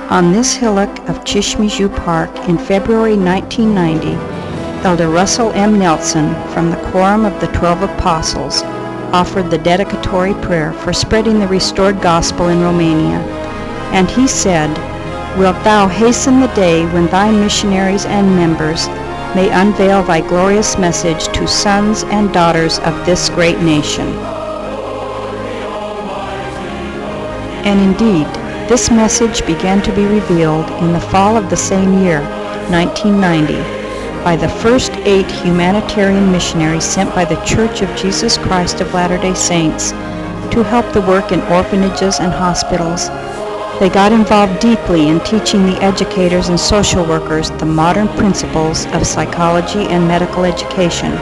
On this hillock of Chishmiju Park in February 1990, Elder Russell M. Nelson from the Quorum of the 12 Apostles offered the dedicatory prayer for spreading the restored gospel in Romania. And he said, "Wilt thou hasten the day when thy missionaries and members may unveil thy glorious message to sons and daughters of this great nation?" And indeed, this message began to be revealed in the fall of the same year, 1990, by the first 8 humanitarian missionaries sent by the Church of Jesus Christ of Latter-day Saints to help the work in orphanages and hospitals. They got involved deeply in teaching the educators and social workers the modern principles of psychology and medical education.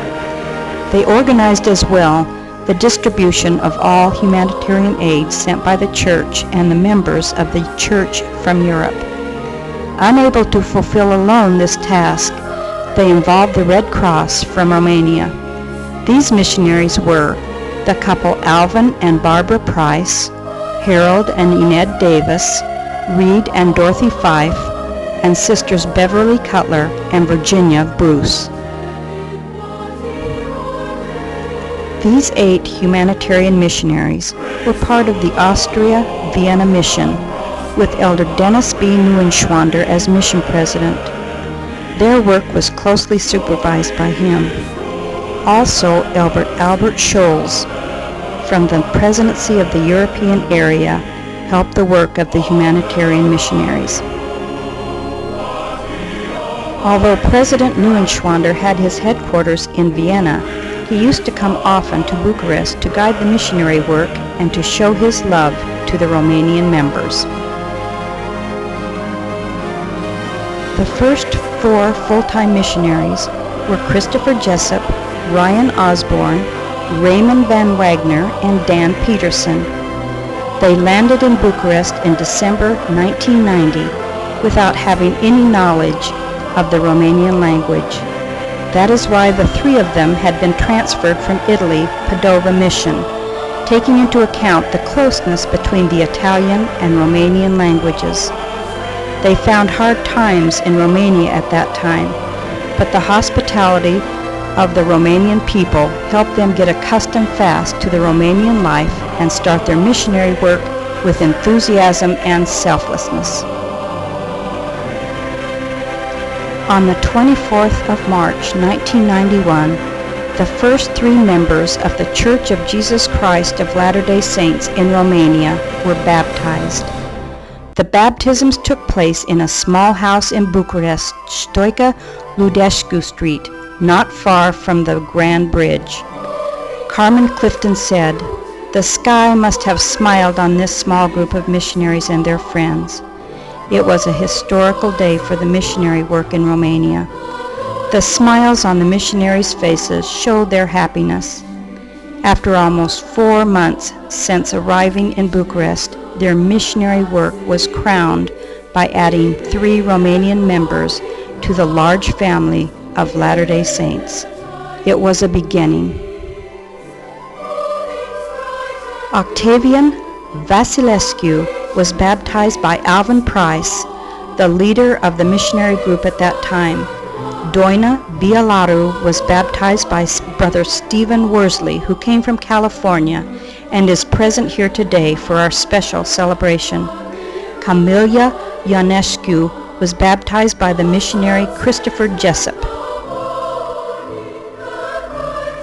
They organized as well the distribution of all humanitarian aid sent by the Church and the members of the Church from Europe. Unable to fulfill alone this task, they involved the Red Cross from Romania. These missionaries were the couple Alvin and Barbara Price, Harold and Enid Davis, Reed and Dorothy Fife, and sisters Beverly Cutler and Virginia Bruce. These 8 humanitarian missionaries were part of the Austria-Vienna mission, with Elder Dennis B. Neuenschwander as mission president. Their work was closely supervised by him. Also, Elder Albert Scholes, from the presidency of the European area, helped the work of the humanitarian missionaries. Although President Neuenschwander had his headquarters in Vienna, he used to come often to Bucharest to guide the missionary work and to show his love to the Romanian members. The first 4 full-time missionaries were Christopher Jessup, Ryan Osborne, Raymond Van Wagner, and Dan Peterson. They landed in Bucharest in December 1990 without having any knowledge of the Romanian language. That is why the 3 of them had been transferred from Italy, Padova Mission, taking into account the closeness between the Italian and Romanian languages. They found hard times in Romania at that time, but the hospitality of the Romanian people helped them get accustomed fast to the Romanian life and start their missionary work with enthusiasm and selflessness. On the 24th of March, 1991, the first 3 members of the Church of Jesus Christ of Latter-day Saints in Romania were baptized. The baptisms took place in a small house in Bucharest, Stoica Ludescu Street, not far from the Grand Bridge. Carmen Clifton said, "The sky must have smiled on this small group of missionaries and their friends. It was a historical day for the missionary work in Romania. The smiles on the missionaries' faces showed their happiness. After almost 4 months since arriving in Bucharest, their missionary work was crowned by adding 3 Romanian members to the large family of Latter-day Saints. It was a beginning." Octavian Vasilescu was baptized by Alvin Price, the leader of the missionary group at that time. Doina Bialaru was baptized by Brother Stephen Worsley, who came from California and is present here today for our special celebration. Camilia Ionescu was baptized by the missionary Christopher Jessup.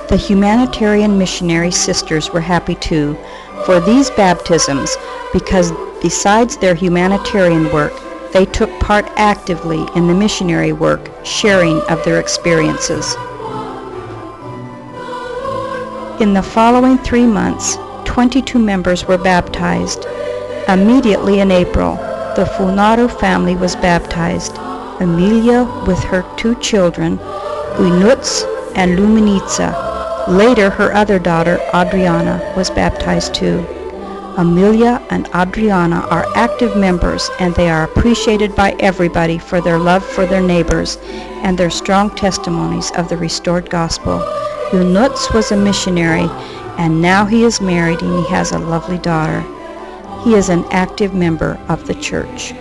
The humanitarian missionary sisters were happy too for these baptisms because besides their humanitarian work, they took part actively in the missionary work, sharing of their experiences. In the following 3 months, 22 members were baptized. Immediately in April, the Funaru family was baptized. Emilia with her 2 children, Uinuț and Luminița. Later, her other daughter, Adriana, was baptized too. Amelia and Adriana are active members, and they are appreciated by everybody for their love for their neighbors and their strong testimonies of the restored gospel. Uinuț was a missionary, and now he is married and he has a lovely daughter. He is an active member of the church.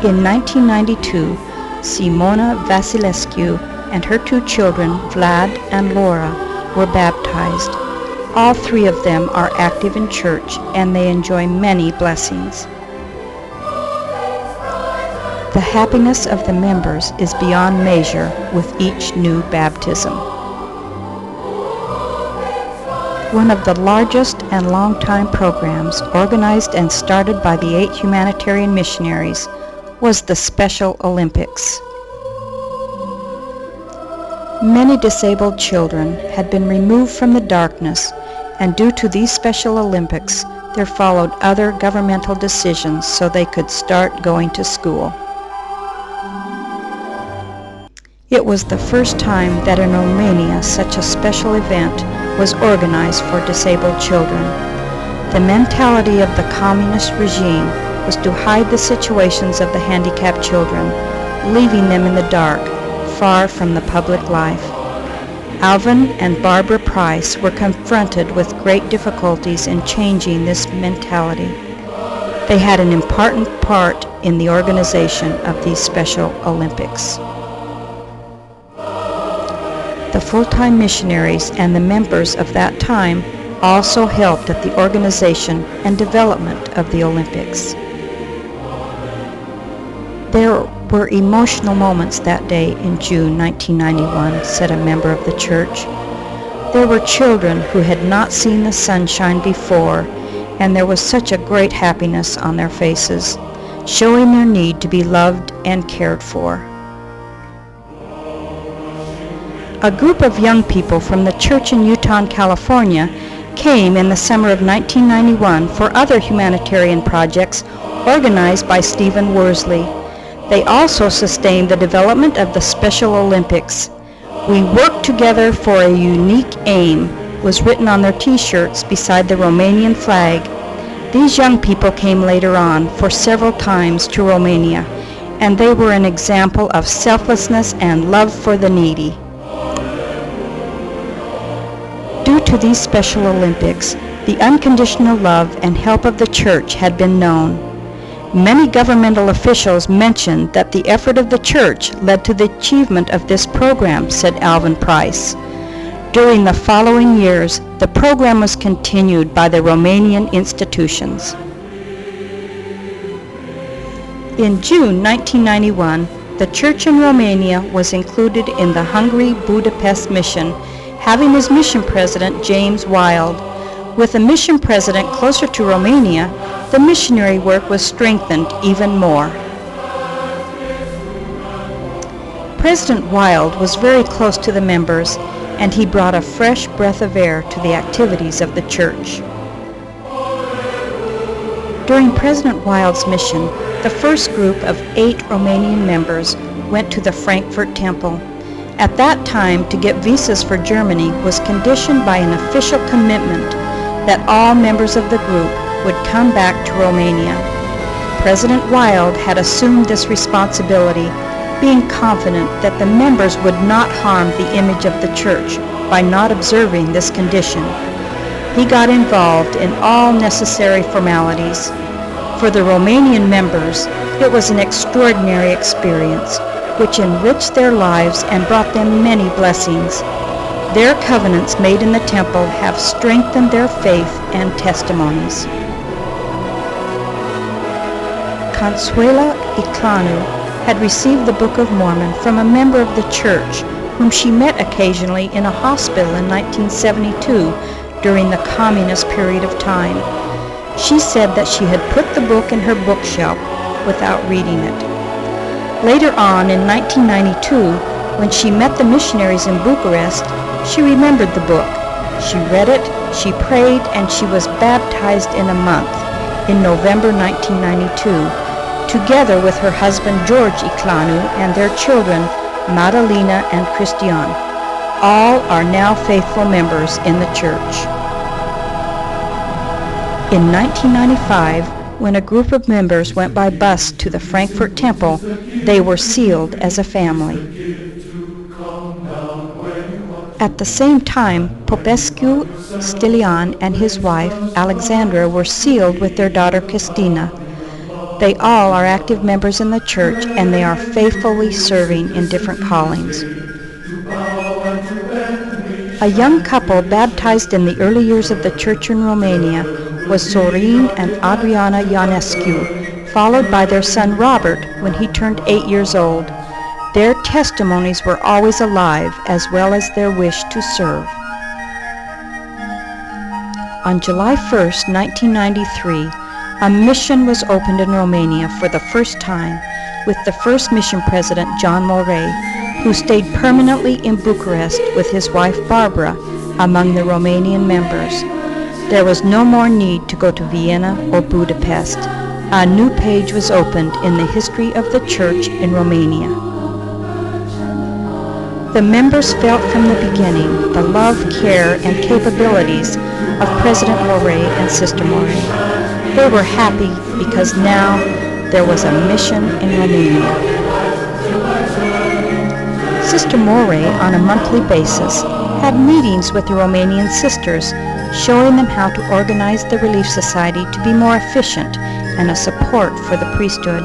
In 1992, Simona Vasilescu and her two children, Vlad and Laura, were baptized. All three of them are active in church and they enjoy many blessings. The happiness of the members is beyond measure with each new baptism. One of the largest and long-time programs organized and started by the 8 humanitarian missionaries was the Special Olympics. Many disabled children had been removed from the darkness, and due to these Special Olympics, there followed other governmental decisions so they could start going to school. It was the first time that in Romania such a special event was organized for disabled children. The mentality of the communist regime was to hide the situations of the handicapped children, leaving them in the dark, far from the public life. Alvin and Barbara Price were confronted with great difficulties in changing this mentality. They had an important part in the organization of these Special Olympics. The full-time missionaries and the members of that time also helped at the organization and development of the Olympics. There were emotional moments that day in June 1991, said a member of the church. There were children who had not seen the sunshine before, and there was such a great happiness on their faces, showing their need to be loved and cared for. A group of young people from the church in Utah, California, came in the summer of 1991 for other humanitarian projects organized by Stephen Worsley. They also sustained the development of the Special Olympics. "We work together for a unique aim" was written on their t-shirts beside the Romanian flag. These young people came later on for several times to Romania, and they were an example of selflessness and love for the needy. Due to these Special Olympics, the unconditional love and help of the church had been known. Many governmental officials mentioned that the effort of the church led to the achievement of this program, said Alvin Price. During the following years, the program was continued by the Romanian institutions. In June 1991, the church in Romania was included in the Hungary Budapest Mission, having as mission president James Wild. With a mission president closer to Romania, the missionary work was strengthened even more. President Wild was very close to the members, and he brought a fresh breath of air to the activities of the church. During President Wild's mission, the first group of 8 Romanian members went to the Frankfurt Temple. At that time, to get visas for Germany was conditioned by an official commitment that all members of the group would come back to Romania. President Wild had assumed this responsibility, being confident that the members would not harm the image of the church by not observing this condition. He got involved in all necessary formalities. For the Romanian members, it was an extraordinary experience, which enriched their lives and brought them many blessings. Their covenants made in the temple have strengthened their faith and testimonies. Consuela Iclanu had received the Book of Mormon from a member of the church whom she met occasionally in a hospital in 1972 during the communist period of time. She said that she had put the book in her bookshelf without reading it. Later on in 1992, when she met the missionaries in Bucharest, she remembered the book. She read it, she prayed, and she was baptized in a month, in November 1992, together with her husband George Iclanu and their children Madalina and Cristian. All are now faithful members in the church. In 1995, when a group of members went by bus to the Frankfurt Temple, they were sealed as a family. At the same time, Popescu Stilian and his wife Alexandra were sealed with their daughter Christina. They all are active members in the church, and they are faithfully serving in different callings. A young couple baptized in the early years of the church in Romania was Sorin and Adriana Ionescu, followed by their son Robert when he turned 8 years old. Their testimonies were always alive, as well as their wish to serve. On July 1st, 1993, a mission was opened in Romania for the first time, with the first mission president, John Moray, who stayed permanently in Bucharest with his wife Barbara among the Romanian members. There was no more need to go to Vienna or Budapest. A new page was opened in the history of the church in Romania. The members felt from the beginning the love, care, and capabilities of President Moray and Sister Moray. They were happy because now there was a mission in Romania. Sister Moray, on a monthly basis, had meetings with the Romanian sisters, showing them how to organize the Relief Society to be more efficient and a support for the priesthood.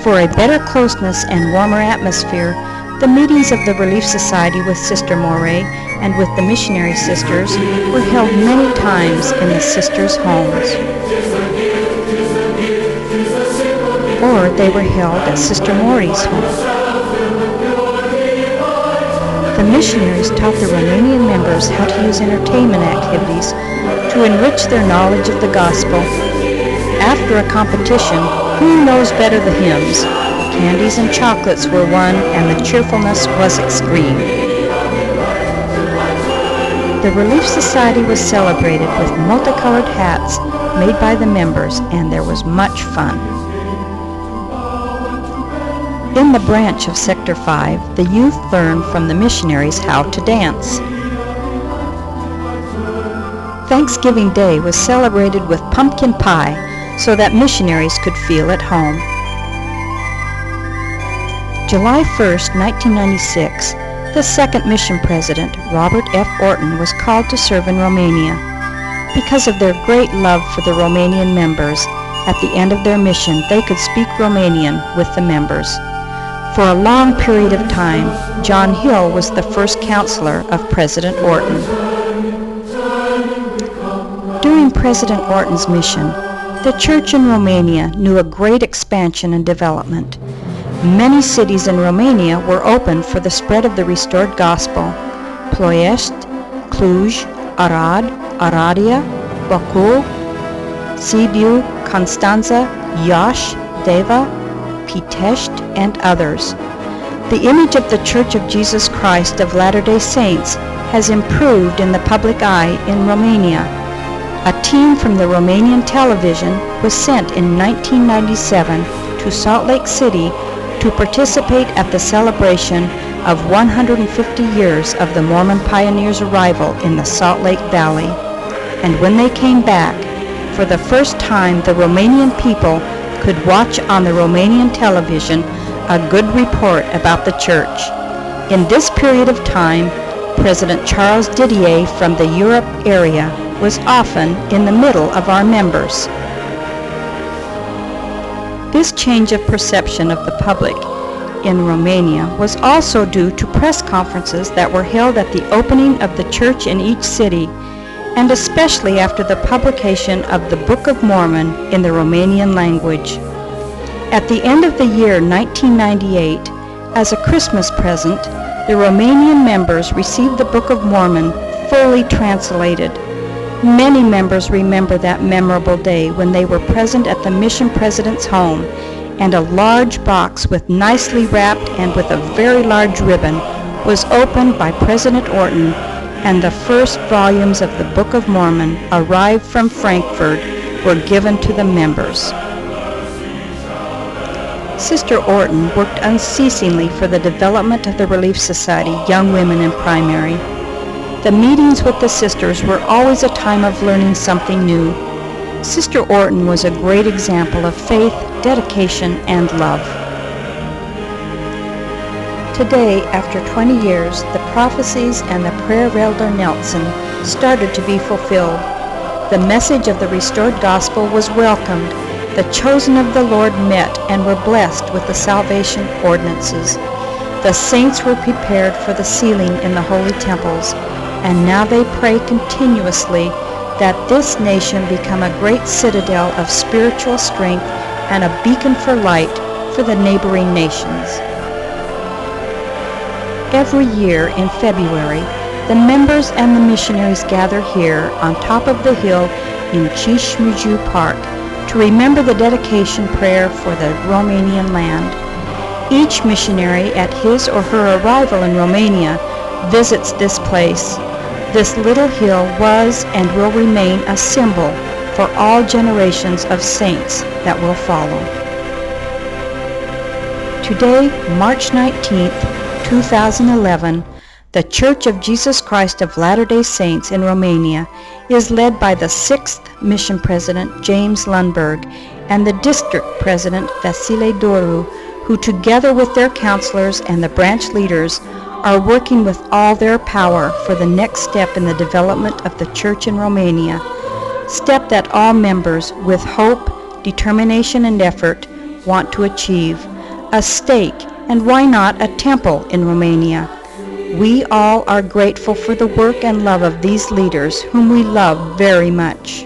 For a better closeness and warmer atmosphere, the meetings of the Relief Society with Sister Moray and with the missionary sisters were held many times in the sisters' homes. Or they were held at Sister Moray's home. The missionaries taught the Romanian members how to use entertainment activities to enrich their knowledge of the gospel. After a competition, who knows better the hymns? Candies and chocolates were won, and the cheerfulness was extreme. The Relief Society was celebrated with multicolored hats made by the members, and there was much fun. In the branch of Sector 5, the youth learned from the missionaries how to dance. Thanksgiving Day was celebrated with pumpkin pie so that missionaries could feel at home. July 1st, 1996, the second mission president, Robert F. Orton, was called to serve in Romania. Because of their great love for the Romanian members, at the end of their mission, they could speak Romanian with the members. For a long period of time, John Hill was the first counselor of President Orton. During President Orton's mission, the church in Romania knew a great expansion and development. Many cities in Romania were opened for the spread of the restored gospel. Ploiești, Cluj, Arad, Aradia, Bacău, Sibiu, Constanța, Iași, Deva, Pitești, and others. The image of the Church of Jesus Christ of Latter-day Saints has improved in the public eye in Romania. A team from the Romanian television was sent in 1997 to Salt Lake City to participate at the celebration of 150 years of the Mormon pioneers' arrival in the Salt Lake Valley. And when they came back, for the first time the Romanian people could watch on the Romanian television a good report about the church. In this period of time, President Charles Didier from the Europe area was often in the middle of our members. This change of perception of the public in Romania was also due to press conferences that were held at the opening of the church in each city, and especially after the publication of the Book of Mormon in the Romanian language. At the end of the year 1998, as a Christmas present, the Romanian members received the Book of Mormon fully translated. Many members remember that memorable day when they were present at the mission president's home, and a large box with nicely wrapped and with a very large ribbon was opened by President Orton, and the first volumes of the Book of Mormon arrived from Frankfurt were given to the members. Sister Orton worked unceasingly for the development of the Relief Society Young Women in Primary. The meetings with the sisters were always a time of learning something new. Sister Orton was a great example of faith, dedication, and love. Today, after 20 years, the prophecies and the prayer of Elder Nelson started to be fulfilled. The message of the restored gospel was welcomed, the chosen of the Lord met and were blessed with the salvation ordinances. The saints were prepared for the sealing in the holy temples, and now they pray continuously that this nation become a great citadel of spiritual strength and a beacon for light for the neighboring nations. Every year in February, the members and the missionaries gather here on top of the hill in Chișmiu Park to remember the dedication prayer for the Romanian land. Each missionary at his or her arrival in Romania visits this place. This little hill was and will remain a symbol for all generations of saints that will follow. Today, March 19th, 2011, the Church of Jesus Christ of Latter-day Saints in Romania is led by the 6th Mission President James Lundberg and the District President Vasile Doru, who together with their counselors and the branch leaders are working with all their power for the next step in the development of the Church in Romania, step that all members with hope, determination, and effort want to achieve, a stake, and why not a temple in Romania. We all are grateful for the work and love of these leaders whom we love very much.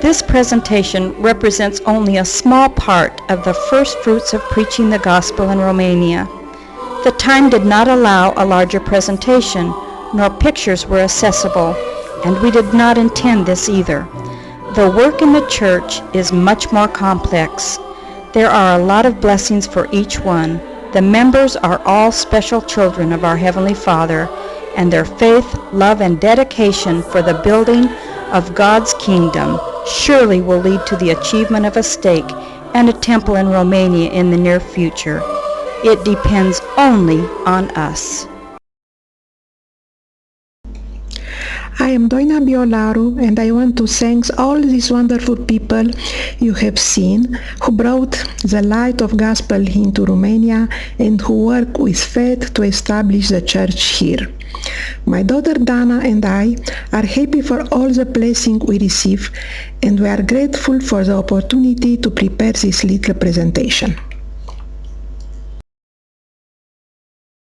This presentation represents only a small part of the first fruits of preaching the gospel in Romania. The time did not allow a larger presentation, nor pictures were accessible, and we did not intend this either. The work in the church is much more complex. There are a lot of blessings for each one. The members are all special children of our Heavenly Father, and their faith, love, and dedication for the building of God's kingdom surely will lead to the achievement of a stake and a temple in Romania in the near future. It depends only on us. I am Doina Biolaru, and I want to thank all these wonderful people you have seen who brought the light of gospel into Romania and who work with faith to establish the church here. My daughter Dana and I are happy for all the blessing we receive, and we are grateful for the opportunity to prepare this little presentation.